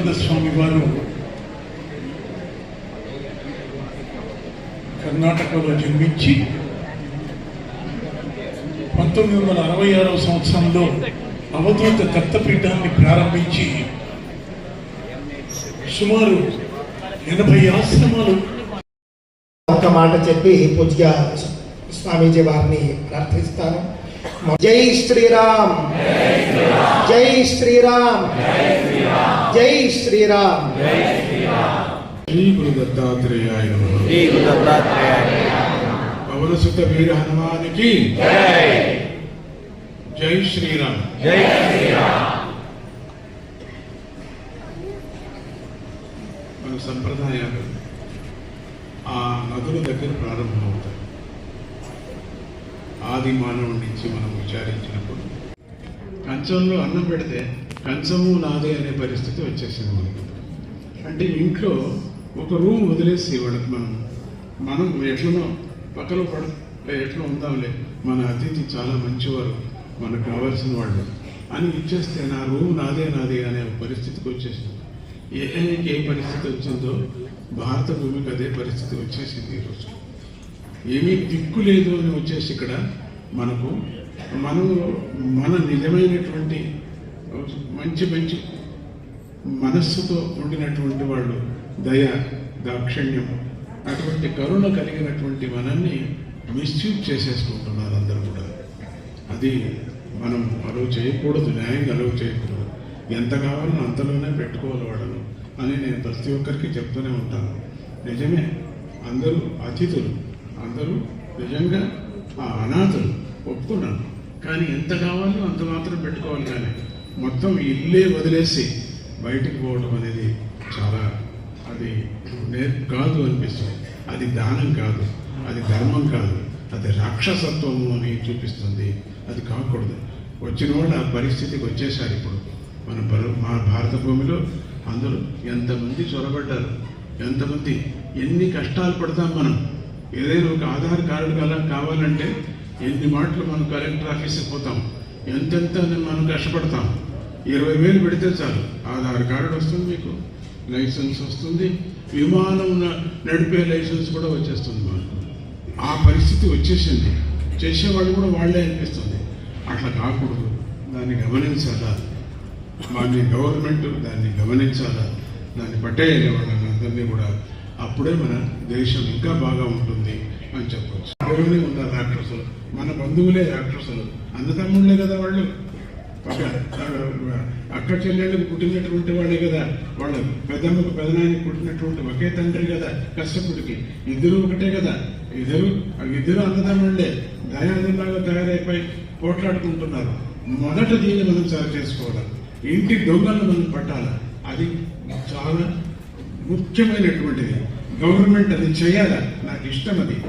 వివేకానంద స్వామి వారు కర్ణాటకలో జన్మించి 1966వ సంవత్సరంలో అవధూత దత్తపీఠాన్ని ప్రారంభించి సుమారు 80 ఆశ్రమాలు. ఒక మాట చెప్పి పూజ్య స్వామీజీ వారిని ప్రార్థిస్తాను. జై శ్రీరామ్, జై శ్రీరామ్, జై శ్రీరామ్. శ్రీ గురు దత్తాత్రేయాయ నమః. శ్రీ గురు దత్తాత్రేయాయ పవన సుత వీర హనుమానికి జై. జై శ్రీరామ్. జై శ్రీరామ్. మన సంప్రదాయాలు ఆ నదుల దగ్గర ప్రారంభమవుతాయి. ఆది మానవుడి నుంచి మనం విచారించినప్పుడు కంచంలో అన్నం పెడితే కంచము నాదే అనే పరిస్థితి వచ్చేసింది మనకి. అంటే ఇంట్లో ఒక రూమ్ వదిలేసి వాళ్ళకి మనం ఎట్లనో పక్కలో ఎట్లా ఉందాంలే, మన అతిథి చాలా మంచివారు, మనకు కావాల్సిన వాళ్ళు అని ఇచ్చేస్తే నా రూమ్ నాదే అనే పరిస్థితికి వచ్చేసింది. ఏ పరిస్థితి వచ్చిందో భారత భూమికి అదే పరిస్థితి వచ్చేసింది. ఈరోజు ఏమీ దిక్కు లేదు అని వచ్చేసి ఇక్కడ మన నిజమైనటువంటి మంచి మనస్సుతో ఉండినటువంటి వాళ్ళు, దయ, దాక్షిణ్యం, అటువంటి కరుణ కలిగినటువంటి మనల్ని మిస్యూజ్ చేసేసుకుంటున్నారు అందరూ కూడా. అది మనం అలవ్ చేయకూడదు, న్యాయంగా అలవ్ చేయకూడదు. ఎంత కావాలో అంతలోనే పెట్టుకోవాలి వాళ్ళను అని నేను ప్రతి ఒక్కరికి చెప్తూనే ఉంటాను. నిజమే, అందరూ అతిథులు, అందరూ నిజంగా అనాథులు, ఒప్పుకున్నాను. కానీ ఎంత కావాలో అంత మాత్రం పెట్టుకోవాలి. కానీ మొత్తం ఇల్లే వదిలేసి బయటికి పోవడం అనేది చాలా, అది కాదు అనిపిస్తుంది. అది దానం కాదు, అది ధర్మం కాదు, అది రాక్షసత్వము అని చూపిస్తుంది. అది కాకూడదు. వచ్చిన వాళ్ళు ఆ పరిస్థితికి వచ్చేసారు. ఇప్పుడు మా భారత భూమిలో అందరూ ఎంతమంది చొరబడ్డారు, ఎంతమంది, ఎన్ని కష్టాలు పడతాం మనం. ఏదైనా ఒక ఆధార్ కార్డు కావాలంటే ఎన్ని మాటలు మనం కలెక్టర్ ఆఫీస్కి పోతాం, ఎంతెంత మనం కష్టపడతాం. 20,000 పెడితే చాలు, ఆధార్ కార్డు వస్తుంది, మీకు లైసెన్స్ వస్తుంది, విమానం నడిపే లైసెన్స్ కూడా వచ్చేస్తుంది మనకు. ఆ పరిస్థితి వచ్చేసింది. చేసేవాళ్ళు కూడా వాళ్ళే అనిపిస్తుంది. అట్లా కాకూడదు, దాన్ని గమనించాలా, గవర్నమెంట్ దాన్ని గమనించాలా, దాన్ని పట్టేయాలి వాళ్ళని అందరినీ కూడా. అప్పుడే మన దేశం ఇంకా బాగా ఉంటుంది అని చెప్పవచ్చు. ఎవరిని ఉన్నారు రాక్షసులు, మన బంధువులే రాక్షసులు, అన్నదమ్ముళ్ళే కదా వాళ్ళు, అక్క చెల్లెళ్ళకి పుట్టినటువంటి వాళ్ళే కదా, వాళ్ళ పెద్దమ్మకు పెదనానికి పుట్టినటువంటి ఒకే తండ్రి కదా కశ్యపుడికి. ఇద్దరు ఒకటే కదా, ఇద్దరు అన్నదమ్ముళ్ళే దయాదుల్లాగా తయారైపోయి పోట్లాడుకుంటున్నారు. మొదట దీన్ని మనం సరి చేసుకోవాలి. ఇంటి దొంగలను మనం పట్టాలి. అది చాలా ముఖ్యమైనటువంటిది. గవర్నమెంట్ అది చేయాలి. నాకు ఇష్టం అది.